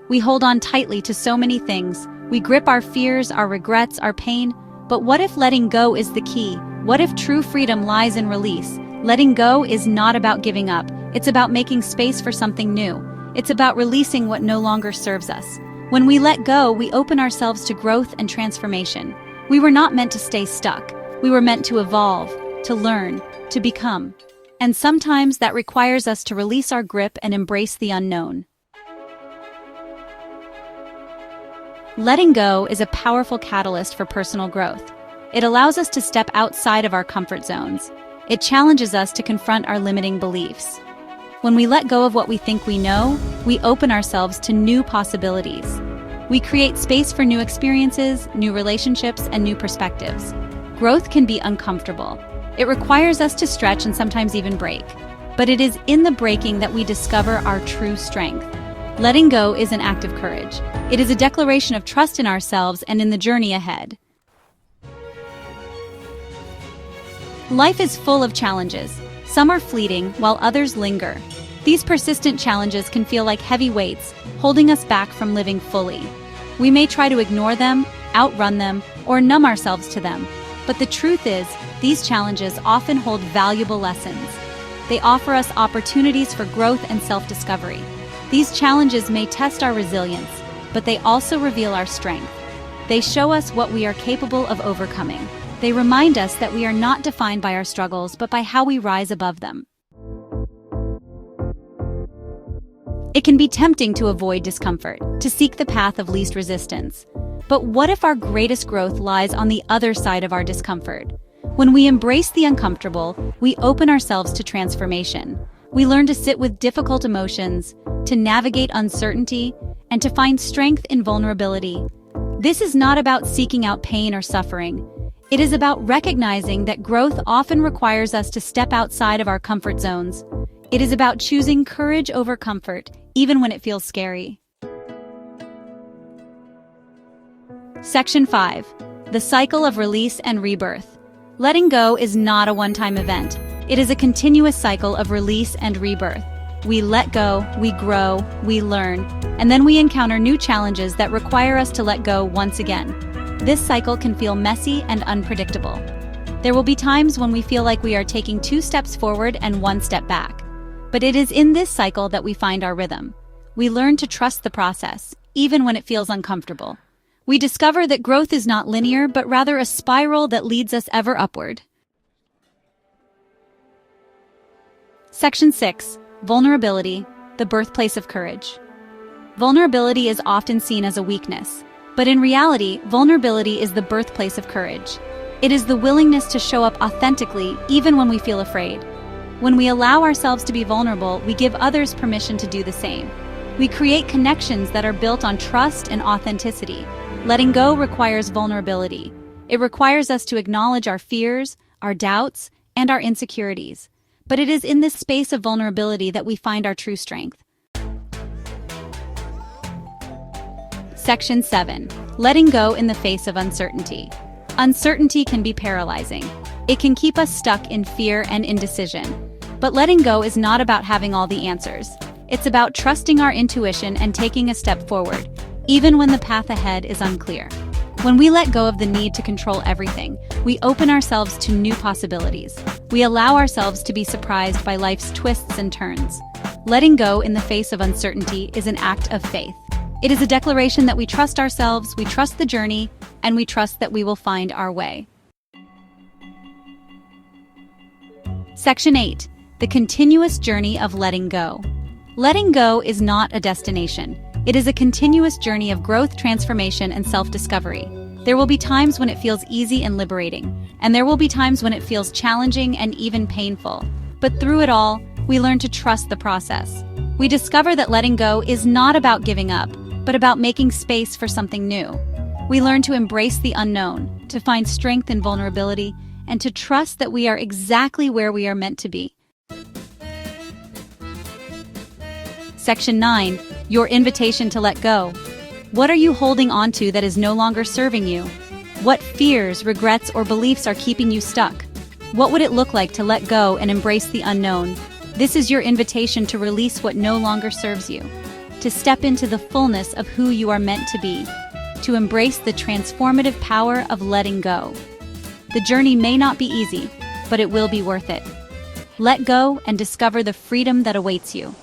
We hold on tightly to so many things. We grip our fears, our regrets, our pain. But what if letting go is the key? What if true freedom lies in release? Letting go is not about giving up. It's about making space for something new. It's about releasing what no longer serves us. When we let go, we open ourselves to growth and transformation. We were not meant to stay stuck. We were meant to evolve, to learn, to become. And sometimes that requires us to release our grip and embrace the unknown. Letting go is a powerful catalyst for personal growth. It allows us to step outside of our comfort zones. It challenges us to confront our limiting beliefs. When we let go of what we think we know, we open ourselves to new possibilities. We create space for new experiences, new relationships, and new perspectives. Growth can be uncomfortable. It requires us to stretch and sometimes even break. But it is in the breaking that we discover our true strength. Letting go is an act of courage. It is a declaration of trust in ourselves and in the journey ahead. Life is full of challenges. Some are fleeting, while others linger. These persistent challenges can feel like heavy weights, holding us back from living fully. We may try to ignore them, outrun them, or numb ourselves to them. But the truth is, these challenges often hold valuable lessons. They offer us opportunities for growth and self-discovery. These challenges may test our resilience, but they also reveal our strength. They show us what we are capable of overcoming. They remind us that we are not defined by our struggles, but by how we rise above them. It can be tempting to avoid discomfort, to seek the path of least resistance. But what if our greatest growth lies on the other side of our discomfort? When we embrace the uncomfortable, we open ourselves to transformation. We learn to sit with difficult emotions, to navigate uncertainty, and to find strength in vulnerability. This is not about seeking out pain or suffering. It is about recognizing that growth often requires us to step outside of our comfort zones. It is about choosing courage over comfort, even when it feels scary. Section 5. The cycle of release and rebirth. Letting go is not a one-time event. It is a continuous cycle of release and rebirth. We let go, we grow, we learn, and then we encounter new challenges that require us to let go once again. This cycle can feel messy and unpredictable. There will be times when we feel like we are taking 2 steps forward and 1 step back. But it is in this cycle that we find our rhythm. We learn to trust the process, even when it feels uncomfortable. We discover that growth is not linear, but rather a spiral that leads us ever upward. Section 6. Vulnerability, the birthplace of courage. Vulnerability is often seen as a weakness, but in reality, vulnerability is the birthplace of courage. It is the willingness to show up authentically even when we feel afraid. When we allow ourselves to be vulnerable, we give others permission to do the same. We create connections that are built on trust and authenticity. Letting go requires vulnerability. It requires us to acknowledge our fears, our doubts, and our insecurities. But it is in this space of vulnerability that we find our true strength. Section 7. Letting go in the face of uncertainty. Uncertainty can be paralyzing. It can keep us stuck in fear and indecision. But letting go is not about having all the answers. It's about trusting our intuition and taking a step forward, even when the path ahead is unclear. When we let go of the need to control everything, we open ourselves to new possibilities. We allow ourselves to be surprised by life's twists and turns. Letting go in the face of uncertainty is an act of faith. It is a declaration that we trust ourselves, we trust the journey, and we trust that we will find our way. Section 8. The continuous journey of letting go. Letting go is not a destination. It is a continuous journey of growth, transformation, and self-discovery. There will be times when it feels easy and liberating, and there will be times when it feels challenging and even painful. But through it all, we learn to trust the process. We discover that letting go is not about giving up, but about making space for something new. We learn to embrace the unknown, to find strength in vulnerability, and to trust that we are exactly where we are meant to be. Section 9. Your invitation to let go. What are you holding on to that is no longer serving you? What fears, regrets, or beliefs are keeping you stuck? What would it look like to let go and embrace the unknown? This is your invitation to release what no longer serves you. to step into the fullness of who you are meant to be, to embrace the transformative power of letting go. The journey may not be easy, but it will be worth it. Let go and discover the freedom that awaits you.